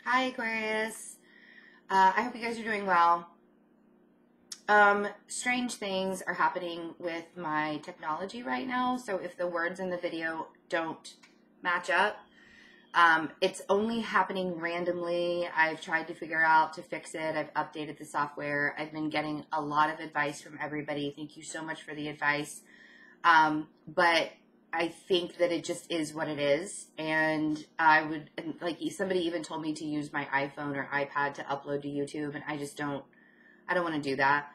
Hi, Aquarius. I hope you guys are doing well. Strange things are happening with my technology right now. So if the words in the video don't match up, it's only happening randomly. I've tried to figure out to fix it. I've updated the software. I've been getting a lot of advice from everybody. Thank you so much for the advice. But I think that it just is what it is. And like somebody even told me to use my iPhone or iPad to upload to YouTube. And I don't want to do that.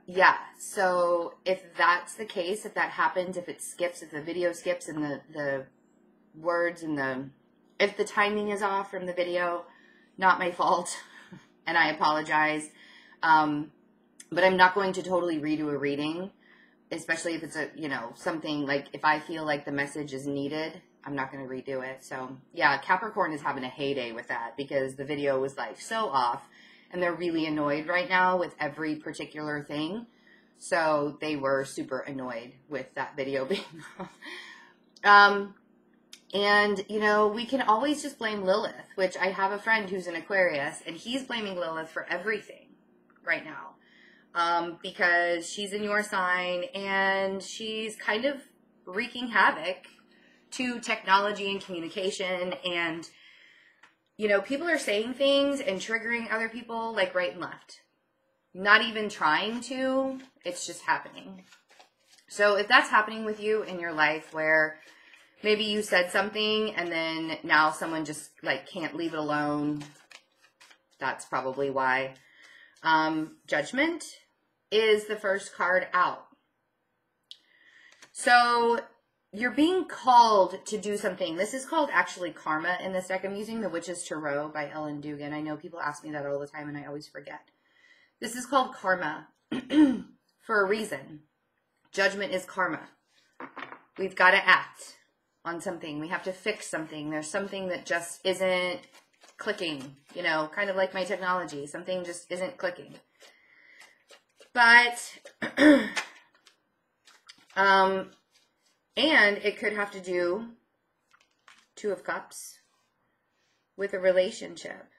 Yeah, so if that's the case, if that happens, if it skips, if the video skips and the words and if the timing is off from the video, not my fault. And I apologize. But I'm not going to totally redo a reading, especially if it's something like if I feel like the message is needed, I'm not going to redo it. So yeah, Capricorn is having a heyday with that because the video was like so off and they're really annoyed right now with every particular thing. So they were super annoyed with that video being off. And we can always just blame Lilith, which I have a friend who's an Aquarius and he's blaming Lilith for everything right now. Because she's in your sign and she's kind of wreaking havoc to technology and communication. And, people are saying things and triggering other people like right and left. Not even trying to, it's just happening. So if that's happening with you in your life where maybe you said something and then now someone just like can't leave it alone, that's probably why. Judgment is the first card out. So you're being called to do something. This is called actually karma in this deck I'm using, The Witch's Tarot by Ellen Dugan. I know people ask me that all the time and I always forget. This is called karma for a reason. Judgment is karma. We've got to act on something. We have to fix something. There's something that just isn't clicking, kind of like my technology. Something just isn't clicking. But, and it could have to do, Two of Cups, with a relationship.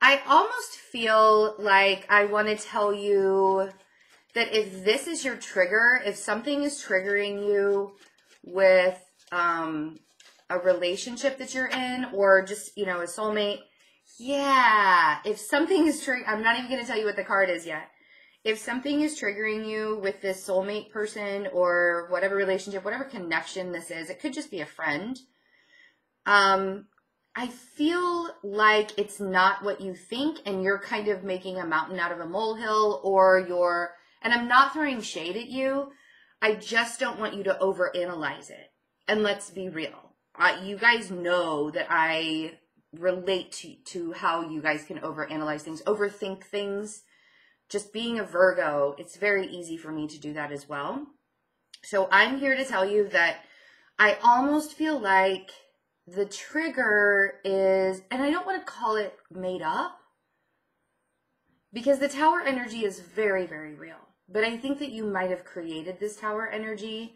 I almost feel like I want to tell you that if this is your trigger, if something is triggering you with a relationship that you're in or just, a soulmate, yeah, if something is triggering, I'm not even going to tell you what the card is yet. If something is triggering you with this soulmate person or whatever relationship, whatever connection this is, it could just be a friend. I feel like it's not what you think and you're kind of making a mountain out of a molehill and I'm not throwing shade at you. I just don't want you to overanalyze it. And let's be real. You guys know that I relate to how you guys can overanalyze things, overthink things. Just being a Virgo, it's very easy for me to do that as well. So I'm here to tell you that I almost feel like the trigger is, and I don't want to call it made up, because the Tower energy is very, very real. But I think that you might have created this Tower energy,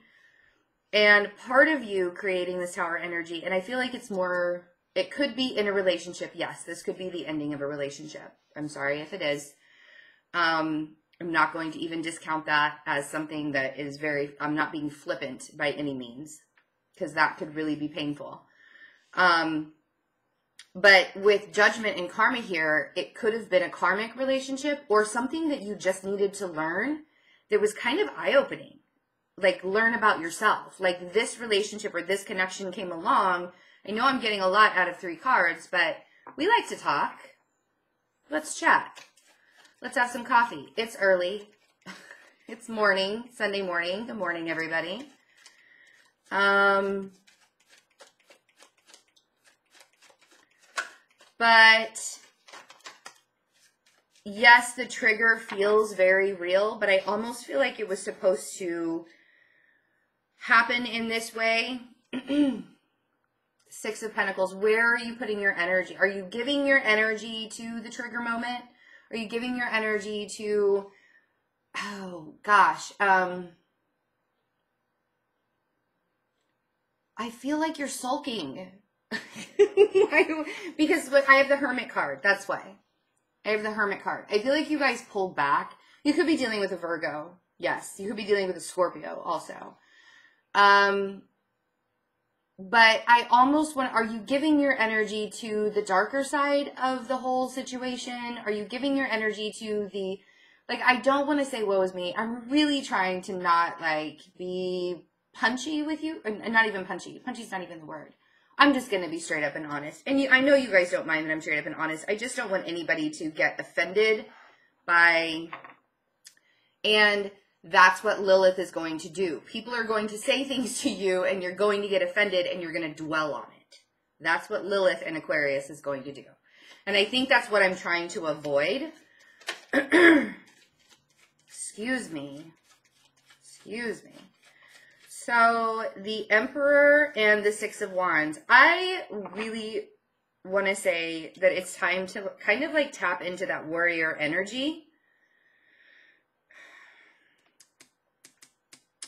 and part of you creating this Tower energy, and I feel like it's more, it could be in a relationship. Yes, this could be the ending of a relationship. I'm sorry if it is. I'm not going to even discount that as something that is I'm not being flippant by any means, because that could really be painful. But with judgment and karma here, it could have been a karmic relationship or something that you just needed to learn that was kind of eye-opening. Like, learn about yourself. Like, this relationship or this connection came along. I know I'm getting a lot out of 3 cards, but we like to talk. Let's chat. Let's have some coffee. It's early. It's morning, Sunday morning. Good morning, everybody. But yes, the trigger feels very real, but I almost feel like it was supposed to happen in this way. 6 of Pentacles. Where are you putting your energy? Are you giving your energy to the trigger moment? Are you giving your energy to, oh gosh, I feel like you're sulking. Because look, I have the Hermit card. That's why. I have the Hermit card. I feel like you guys pulled back. You could be dealing with a Virgo. Yes, you could be dealing with a Scorpio also. But I almost want, are you giving your energy to the darker side of the whole situation? Are you giving your energy to the, like, I don't want to say woe is me. I'm really trying to not, like, be punchy with you. And not even punchy. Punchy's not even the word. I'm just going to be straight up and honest. And I know you guys don't mind that I'm straight up and honest. I just don't want anybody to get offended by, and that's what Lilith is going to do. People are going to say things to you and you're going to get offended and you're going to dwell on it. That's what Lilith and Aquarius is going to do. And I think that's what I'm trying to avoid. Excuse me. Excuse me. So the Emperor and the Six of Wands. I really want to say that it's time to kind of like tap into that warrior energy.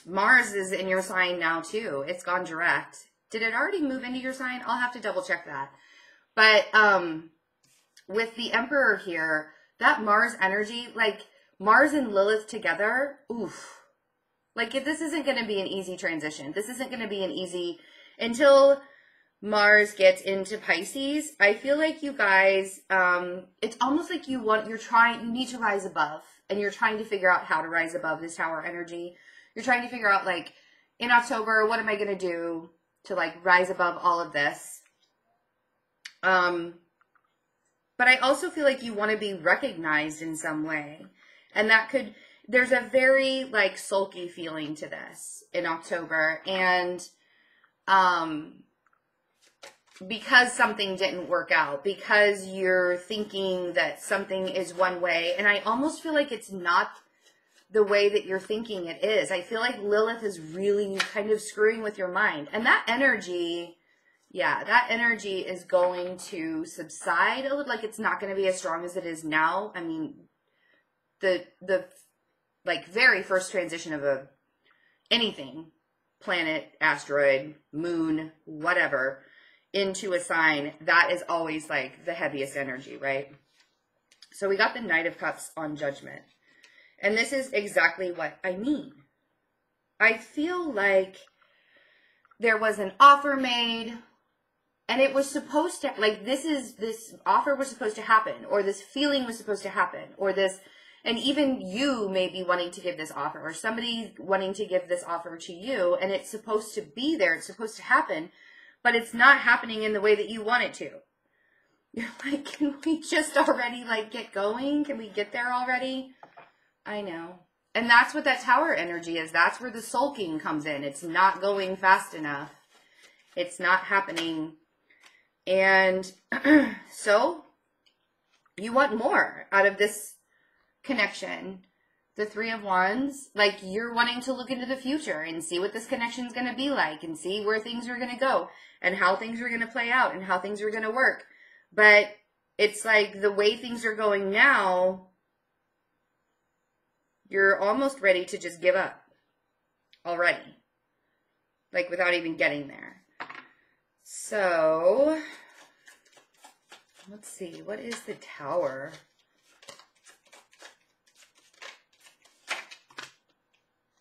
Mars is in your sign now too. It's gone direct. Did it already move into your sign? I'll have to double check that. But with the Emperor here, that Mars energy, like Mars and Lilith together, oof. Like this isn't going to be an easy transition. This isn't going to be an easy, until Mars gets into Pisces. I feel like you guys, it's almost like you need to rise above, and you're trying to figure out how to rise above this Tower energy. You're trying to figure out, like, in October, what am I going to do to, like, rise above all of this? But I also feel like you want to be recognized in some way. And that could, there's a very, like, sulky feeling to this in October. And because something didn't work out, because you're thinking that something is one way, and I almost feel like it's not the way that you're thinking it is. I feel like Lilith is really kind of screwing with your mind. And that energy, yeah, that energy is going to subside a little. Like, it's not going to be as strong as it is now. I mean, the like very first transition of anything, planet, asteroid, moon, whatever, into a sign, that is always like the heaviest energy, right? So we got the Knight of Cups on Judgment. And this is exactly what I mean. I feel like there was an offer made, and it was supposed to, like, this offer was supposed to happen, or this feeling was supposed to happen, or this, and even you may be wanting to give this offer, or somebody wanting to give this offer to you, and it's supposed to be there, it's supposed to happen, but it's not happening in the way that you want it to. You're like, can we just already, like, get going? Can we get there already? I know. And that's what that Tower energy is. That's where the sulking comes in. It's not going fast enough. It's not happening. And so you want more out of this connection. The Three of Wands, like, you're wanting to look into the future and see what this connection is going to be like, and see where things are going to go, and how things are going to play out, and how things are going to work. But it's like the way things are going now, you're almost ready to just give up already, like, without even getting there. So let's see, what is the Tower?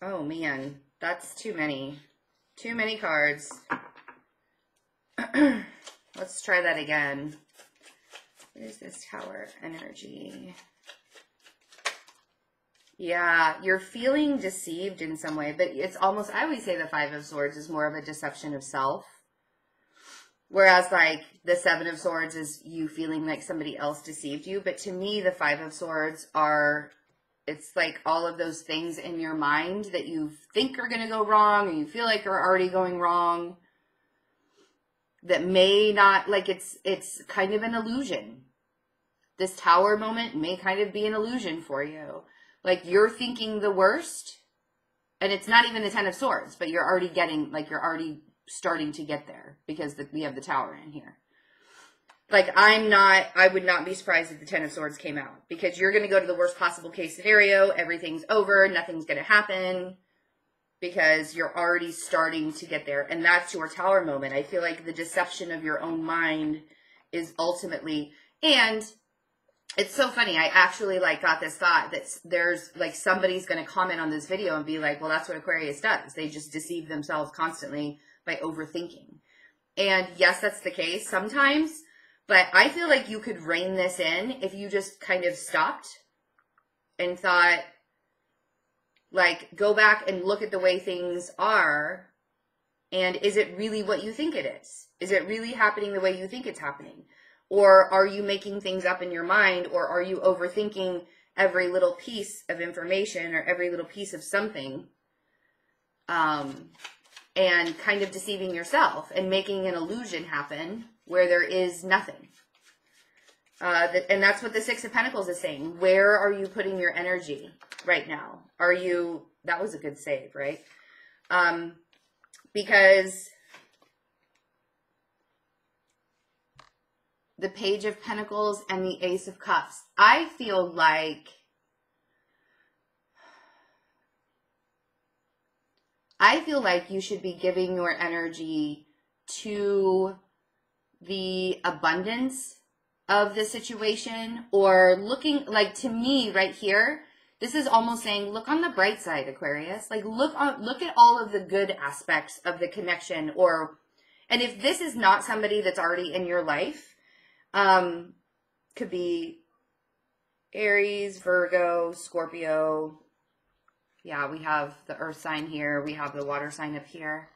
Oh man, that's too many cards. Let's try that again. What is this Tower energy? Yeah, you're feeling deceived in some way, but it's almost, I always say the Five of Swords is more of a deception of self. Whereas, like, the Seven of Swords is you feeling like somebody else deceived you. But to me, the Five of Swords are, it's like all of those things in your mind that you think are going to go wrong, or you feel like are already going wrong, that may not, like, it's kind of an illusion. This Tower moment may kind of be an illusion for you. Like, you're thinking the worst, and it's not even the Ten of Swords, but you're already getting, like, you're already starting to get there because we have the Tower in here. Like, I would not be surprised if the Ten of Swords came out, because you're going to go to the worst possible case scenario. Everything's over. Nothing's going to happen. because you're already starting to get there. And that's your Tower moment. I feel like the deception of your own mind is ultimately, and it's so funny. I actually like got this thought that there's like somebody's going to comment on this video and be like, well, that's what Aquarius does. They just deceive themselves constantly by overthinking. And yes, that's the case sometimes, but I feel like you could rein this in if you just kind of stopped and thought, like, go back and look at the way things are. And is it really what you think it is? Is it really happening the way you think it's happening? Or are you making things up in your mind? Or are you overthinking every little piece of information or every little piece of something? And kind of deceiving yourself and making an illusion happen where there is nothing. And that's what the Six of Pentacles is saying. Where are you putting your energy right now? Are you, that was a good save, right? Because the Page of Pentacles and the Ace of Cups, I feel like you should be giving your energy to the abundance of the situation, or looking, like, to me right here, this is almost saying, look on the bright side, Aquarius. Like, look at all of the good aspects of the connection. And if this is not somebody that's already in your life, could be Aries, Virgo, Scorpio. Yeah, we have the earth sign here. We have the water sign up here.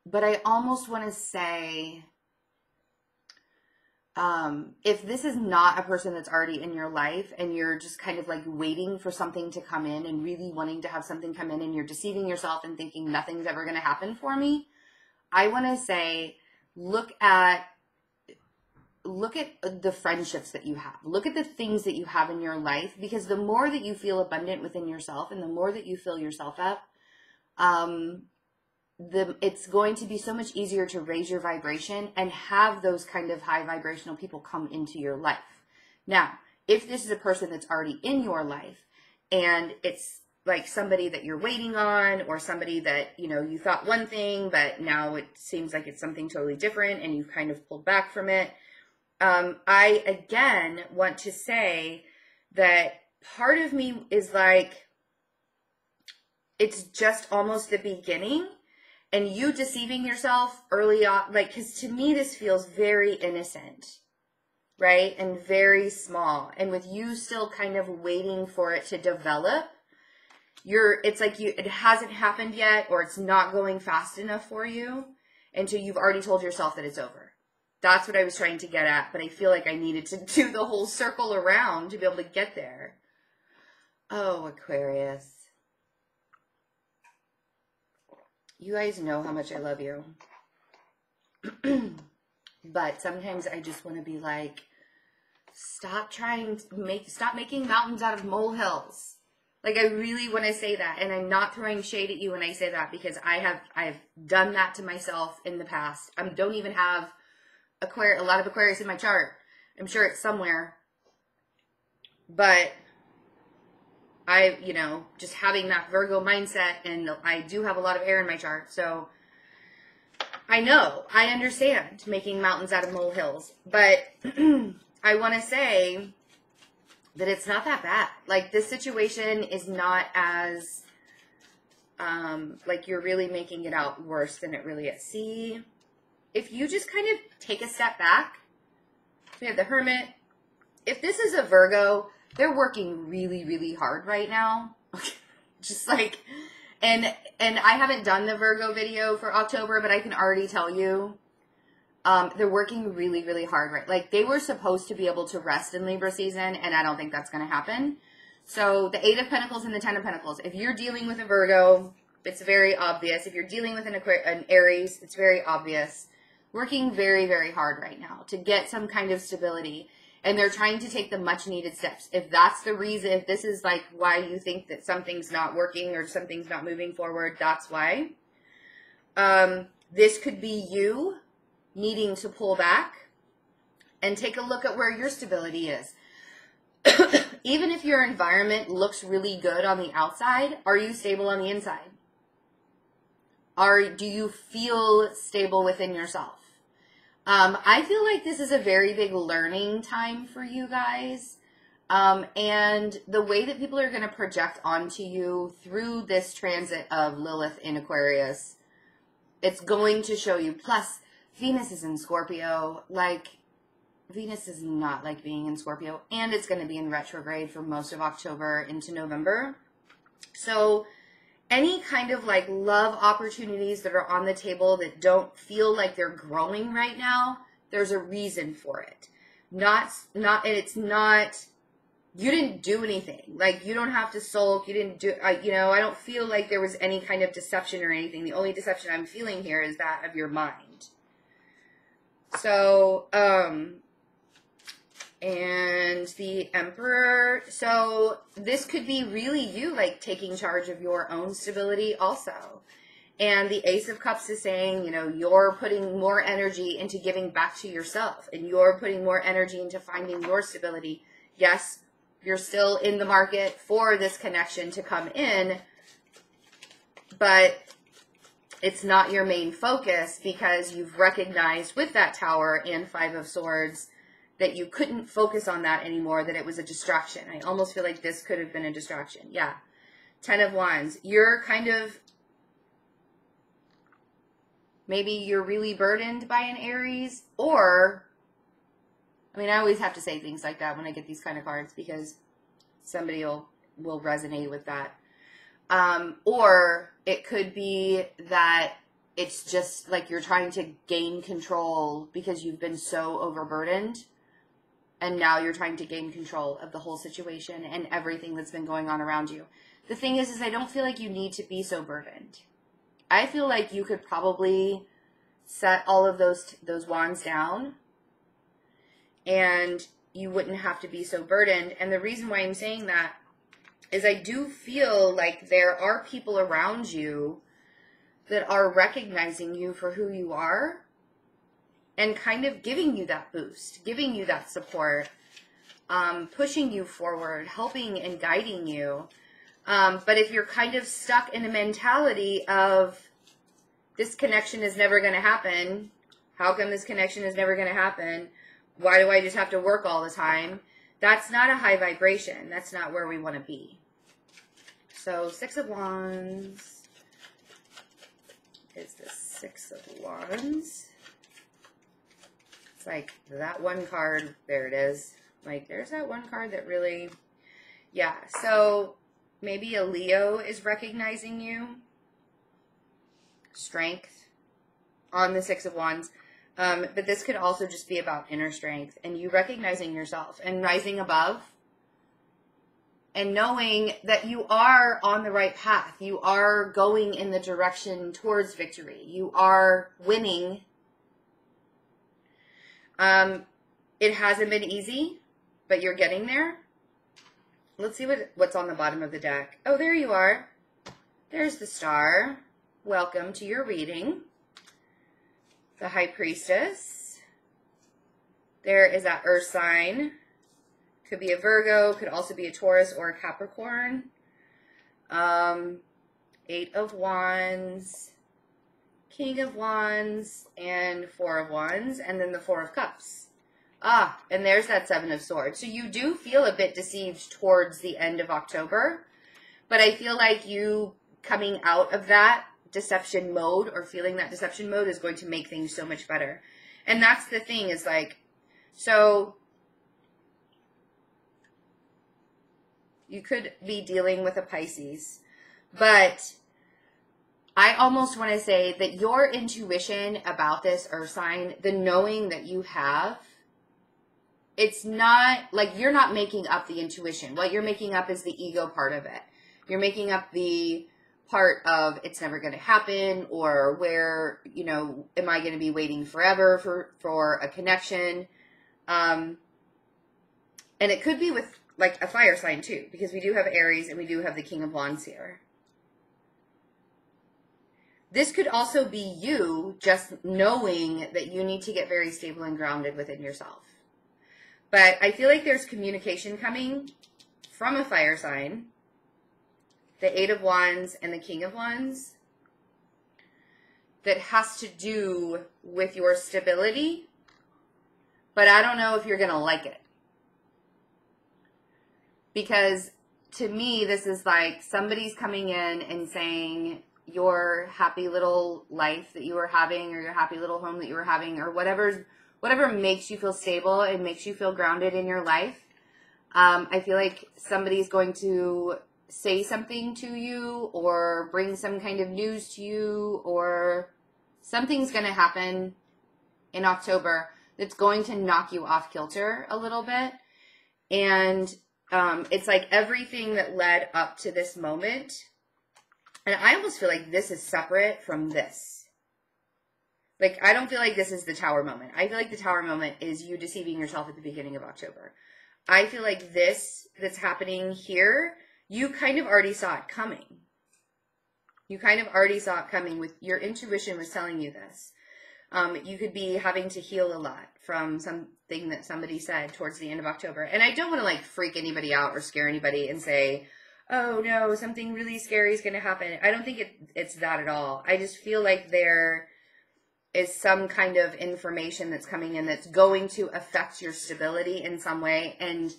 But I almost want to say, if this is not a person that's already in your life and you're just kind of like waiting for something to come in and really wanting to have something come in and you're deceiving yourself and thinking nothing's ever going to happen for me, I want to say, look at the friendships that you have. Look at the things that you have in your life, because the more that you feel abundant within yourself and the more that you fill yourself up, it's going to be so much easier to raise your vibration and have those kind of high vibrational people come into your life. Now, if this is a person that's already in your life and it's like somebody that you're waiting on, or somebody that, you know, you thought one thing, but now it seems like it's something totally different and you've kind of pulled back from it. I, again, want to say that part of me is like, it's just almost the beginning, and you deceiving yourself early on, like, because to me this feels very innocent, right? And very small. And with you still kind of waiting for it to develop, it's like it hasn't happened yet, or it's not going fast enough for you until you've already told yourself that it's over. That's what I was trying to get at, but I feel like I needed to do the whole circle around to be able to get there. Oh, Aquarius. You guys know how much I love you. But sometimes I just want to be like, stop making mountains out of molehills. Like, I really want to say that, and I'm not throwing shade at you when I say that, because I've done that to myself in the past. I don't even have a lot of Aquarius in my chart. I'm sure it's somewhere. But just having that Virgo mindset, and I do have a lot of air in my chart, so I understand making mountains out of molehills, but I want to say that it's not that bad. Like, this situation is not as, like, you're really making it out worse than it really is. See, if you just kind of take a step back, we have the Hermit. If this is a Virgo, they're working really, really hard right now. Just like, and I haven't done the Virgo video for October, but I can already tell you, they're working really, really hard, right? Like, they were supposed to be able to rest in Libra season, and I don't think that's going to happen. So the Eight of Pentacles and the Ten of Pentacles. If you're dealing with a Virgo, it's very obvious. If you're dealing with an Aries, it's very obvious. Working very, very hard right now to get some kind of stability. And they're trying to take the much needed steps. If that's the reason, if this is like why you think that something's not working or something's not moving forward, that's why. This could be you needing to pull back and take a look at where your stability is. even if your environment looks really good on the outside, are you stable on the inside? Do you feel stable within yourself? I feel like this is a very big learning time for you guys. And the way that people are going to project onto you through this transit of Lilith in Aquarius, it's going to show you. Plus, Venus is in Scorpio. Like, Venus does not like being in Scorpio. And it's going to be in retrograde for most of October into November. So any kind of like love opportunities that are on the table that don't feel like they're growing right now, there's a reason for it. And it's not, you didn't do anything. Like, you don't have to sulk. You didn't do, I don't feel like there was any kind of deception or anything. The only deception I'm feeling here is that of your mind. So, and the Emperor. So this could be really you, like, taking charge of your own stability also. And the Ace of Cups is saying, you're putting more energy into giving back to yourself. And you're putting more energy into finding your stability. Yes, you're still in the market for this connection to come in. But it's not your main focus because you've recognized with that Tower and Five of Swords that you couldn't focus on that anymore, that it was a distraction. I almost feel like this could have been a distraction. Yeah. 10 of Wands. You're kind of, maybe you're really burdened by an Aries, or, I always have to say things like that when I get these kind of cards because somebody will resonate with that. Or it could be that it's just like you're trying to gain control because you've been so overburdened. And now you're trying to gain control of the whole situation and everything that's been going on around you. The thing is I don't feel like you need to be so burdened. I feel like you could probably set all of those wands down and you wouldn't have to be so burdened. And the reason why I'm saying that is I do feel like there are people around you that are recognizing you for who you are and kind of giving you that boost, giving you that support, pushing you forward, helping and guiding you. But if you're kind of stuck in a mentality of this connection is never going to happen, how come this connection is never going to happen? Why do I just have to work all the time? That's not a high vibration. That's not where we want to be. So 6 of Wands is the 6 of Wands. It's like that one card, there it is. Like, there's that one card that really, yeah. So maybe a Leo is recognizing you. Strength on the 6 of Wands. But this could also just be about inner strength and you recognizing yourself and rising above and knowing that you are on the right path. You are going in the direction towards victory. You are winning. It hasn't been easy, but you're getting there. Let's see what's on the bottom of the deck. Oh, there you are. There's the Star. Welcome to your reading. The High Priestess. There is that Earth sign. Could be a Virgo, could also be a Taurus or a Capricorn. 8 of Wands, King of Wands, and 4 of Wands, and then the 4 of Cups. Ah, and there's that 7 of Swords. So you do feel a bit deceived towards the end of October, but I feel like you coming out of that deception mode or feeling that deception mode is going to make things so much better. And that's the thing is like, so you could be dealing with a Pisces, but I almost want to say that your intuition about this Earth sign, the knowing that you have, it's not like you're not making up the intuition. What you're making up is the ego part of it. You're making up the part of it's never going to happen, or where, you know, am I going to be waiting forever for a connection? And it could be with like a fire sign too, because we do have Aries and we do have the King of Wands here. This could also be you just knowing that you need to get very stable and grounded within yourself. But I feel like there's communication coming from a fire sign, the Eight of Wands and the King of Wands, that has to do with your stability, but I don't know if you're going to like it. Because to me, this is like somebody's coming in and saying your happy little life that you were having, or your happy little home that you were having, or whatever makes you feel stable and makes you feel grounded in your life. I feel like somebody's going to say something to you or bring some kind of news to you, or something's going to happen in October that's going to knock you off kilter a little bit. And it's like everything that led up to this moment. And I almost feel like this is separate from this. Like, I don't feel like this is the Tower moment. I feel like the Tower moment is you deceiving yourself at the beginning of October. I feel like this that's happening here, you kind of already saw it coming. You kind of already saw it coming. With your intuition was telling you this. You could be having to heal a lot from something that somebody said towards the end of October. And I don't want to like freak anybody out or scare anybody and say, oh no, something really scary is going to happen. I don't think it's that at all. I just feel like there is some kind of information that's coming in that's going to affect your stability in some way. And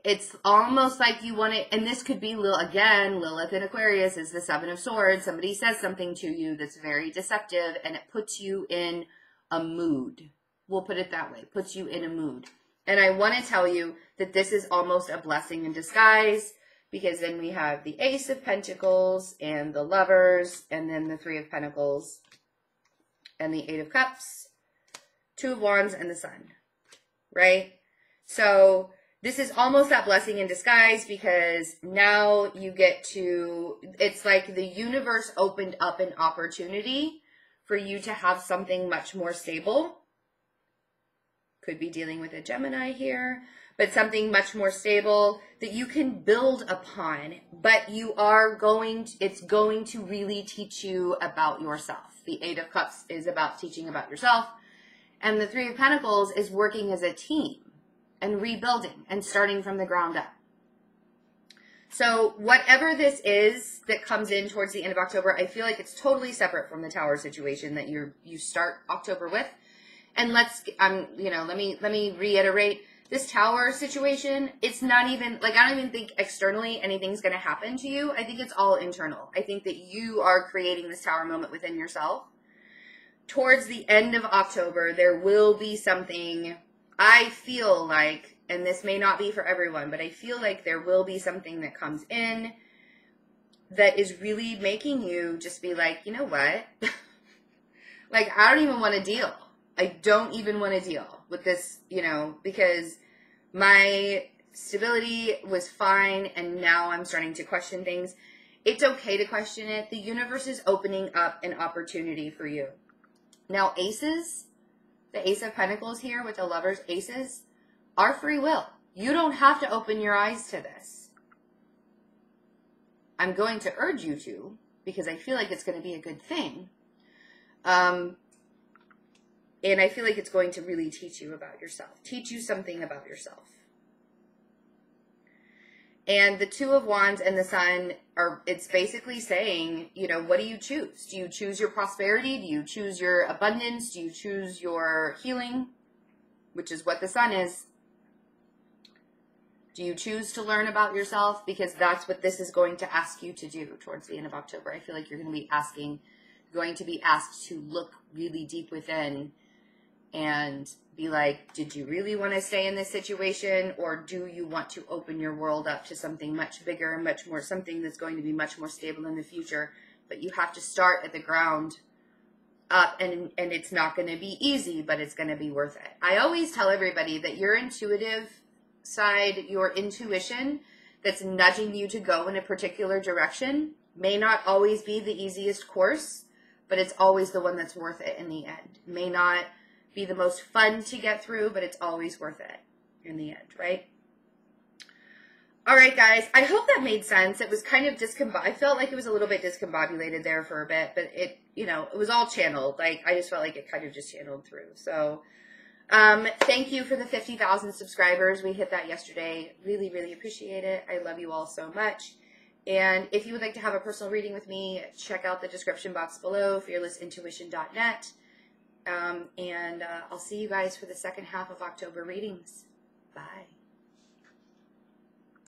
it's almost like you want to, and this could be, again, Lilith in Aquarius is the Seven of Swords. Somebody says something to you that's very deceptive, and it puts you in a mood. We'll put it that way. It puts you in a mood. And I want to tell you that this is almost a blessing in disguise, because then we have the Ace of Pentacles and the Lovers, and then the Three of Pentacles and the Eight of Cups, Two of Wands, and the Sun, right? So this is almost that blessing in disguise, because now you get to, it's like the universe opened up an opportunity for you to have something much more stable. Could be dealing with a Gemini here, but something much more stable that you can build upon, but you are it's going to really teach you about yourself. The Eight of Cups is about teaching about yourself, and the Three of Pentacles is working as a team and rebuilding and starting from the ground up. So whatever this is that comes in towards the end of October, I feel like it's totally separate from the Tower situation that you start October with. And let me reiterate, this Tower situation, it's not even, like, I don't even think externally anything's going to happen to you. I think it's all internal. I think that you are creating this Tower moment within yourself. Towards the end of October, there will be something, I feel like, and this may not be for everyone, but I feel like there will be something that comes in that is really making you just be like, you know what? Like, I don't even want to deal. I don't even want to deal with this, because my stability was fine, and now I'm starting to question things. It's okay to question it. The universe is opening up an opportunity for you. Now, aces, the Ace of Pentacles here with the Lovers, aces, are free will. You don't have to open your eyes to this. I'm going to urge you to, because I feel like it's going to be a good thing. And I feel like it's going to really teach you about yourself. Teach you something about yourself. And the Two of Wands and the Sun it's basically saying, what do you choose? Do you choose your prosperity? Do you choose your abundance? Do you choose your healing? Which is what the Sun is. Do you choose to learn about yourself? Because that's what this is going to ask you to do towards the end of October. I feel like you're going to be asked to look really deep within and be like, did you really want to stay in this situation, or do you want to open your world up to something much bigger and much more, something that's going to be much more stable in the future? But you have to start at the ground up, and it's not going to be easy, but it's going to be worth it. I always tell everybody that your intuitive side, your intuition that's nudging you to go in a particular direction may not always be the easiest course, but it's always the one that's worth it in the end. It may not be the most fun to get through, but it's always worth it in the end, right? All right, guys, I hope that made sense. It was kind of I felt like it was a little bit discombobulated there for a bit, but it was all channeled. Like, I just felt like it kind of just channeled through. So, Thank you for the 50,000 subscribers. We hit that yesterday. Really, really appreciate it. I love you all so much. And if you would like to have a personal reading with me, check out the description box below, fearlessintuition.net. And I'll see you guys for the second half of October readings. Bye.